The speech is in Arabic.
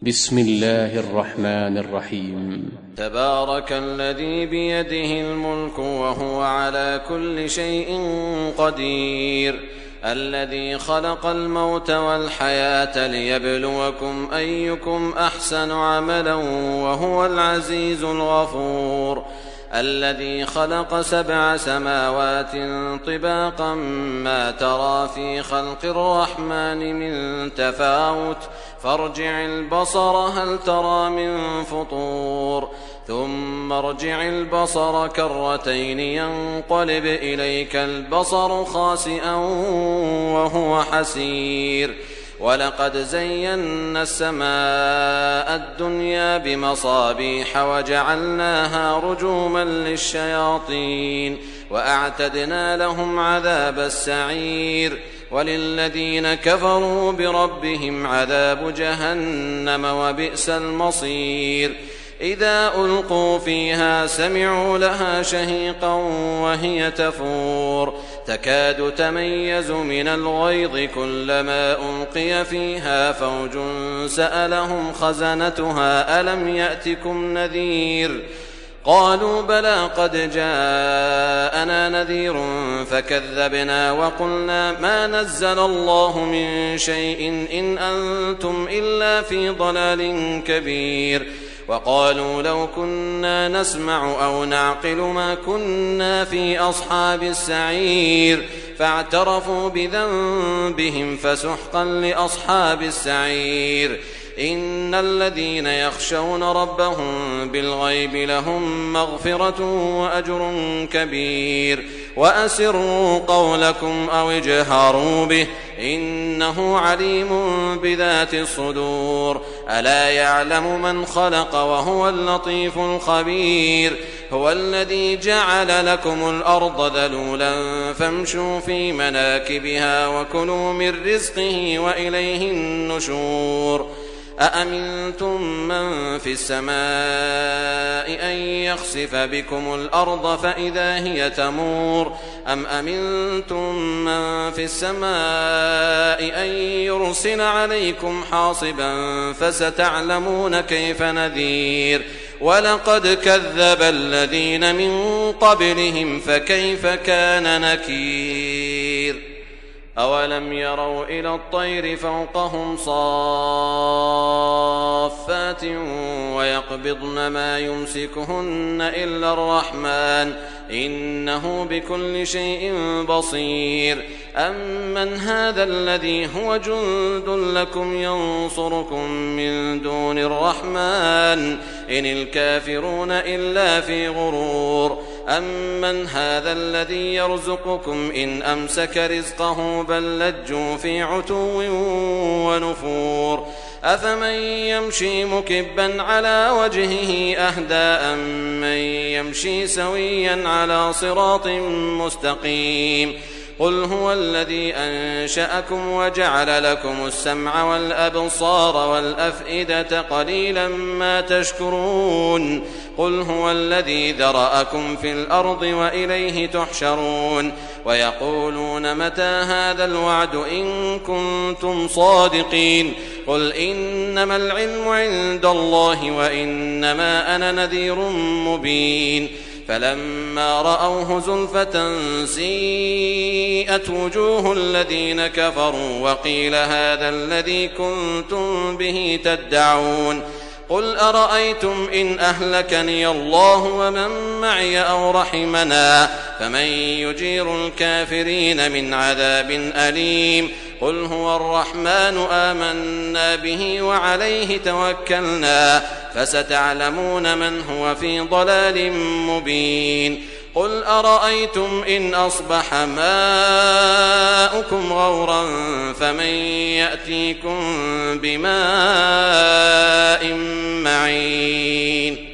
بسم الله الرحمن الرحيم. تبارك الذي بيده الملك وهو على كل شيء قدير، الذي خلق الموت والحياة ليبلوكم أيكم أحسن عملا وهو العزيز الغفور، الذي خلق 7 سماوات طباقا ما ترى في خلق الرحمن من تفاوت فارجع البصر هل ترى من فطور، ثم ارجع البصر كرتين ينقلب إليك البصر خاسئا وهو حسير، ولقد زينا السماء الدنيا بمصابيح وجعلناها رجوما للشياطين وأعتدنا لهم عذاب السعير، وللذين كفروا بربهم عذاب جهنم وبئس المصير. إذا ألقوا فيها سمعوا لها شهيقا وهي تفور تكاد تميز من الغيظ كلما ألقي فيها فوج سألهم خزنتها ألم يأتكم نذير قالوا بلى قد جاءنا نذير فكذبنا وقلنا ما نزل الله من شيء إن أنتم إلا في ضلال كبير، وقالوا لو كنا نسمع أو نعقل ما كنا في أصحاب السعير، فاعترفوا بذنبهم فسحقا لأصحاب السعير. إن الذين يخشون ربهم بالغيب لهم مغفرة وأجر كبير، وأسروا قولكم أو اجهروا به إنه عليم بذات الصدور، ألا يعلم من خلق وهو اللطيف الخبير. هو الذي جعل لكم الأرض ذلولا فامشوا في مناكبها وكلوا من رزقه وإليه النشور. أأمنتم من في السماء أن يخسف بكم الأرض فإذا هي تمور، أم أمنتم من في السماء أن يرسل عليكم حاصبا فستعلمون كيف نذير. ولقد كذب الذين من قبلهم فكيف كان نكير. أولم يروا إلى الطير فوقهم صافات ويقبضن ما يمسكهن إلا الرحمن إنه بكل شيء بصير. أمن هذا الذي هو جند لكم ينصركم من دون الرحمن إن الكافرون إلا في غرور. أمن هذا الذي يرزقكم إن أمسك رزقه بل لجوا في عتو ونفور. أفمن يمشي مكبا على وجهه أهدى أمن يمشي سويا على صراط مستقيم. قل هو الذي أنشأكم وجعل لكم السمع والأبصار والأفئدة قليلا ما تشكرون. قل هو الذي ذرأكم في الأرض وإليه تحشرون. ويقولون متى هذا الوعد إن كنتم صادقين. قل إنما العلم عند الله وإنما أنا نذير مبين. فلما رأوه زلفة سيئت وجوه الذين كفروا وقيل هذا الذي كنتم به تدعون. قل أرأيتم إن أهلكني الله ومن معي أو رحمنا فمن يجير الكافرين من عذاب أليم. قل هو الرحمن آمنا به وعليه توكلنا فستعلمون من هو في ضلال مبين. قل أرأيتم إن أصبح ماؤكم غورا فمن يأتيكم بماء معين.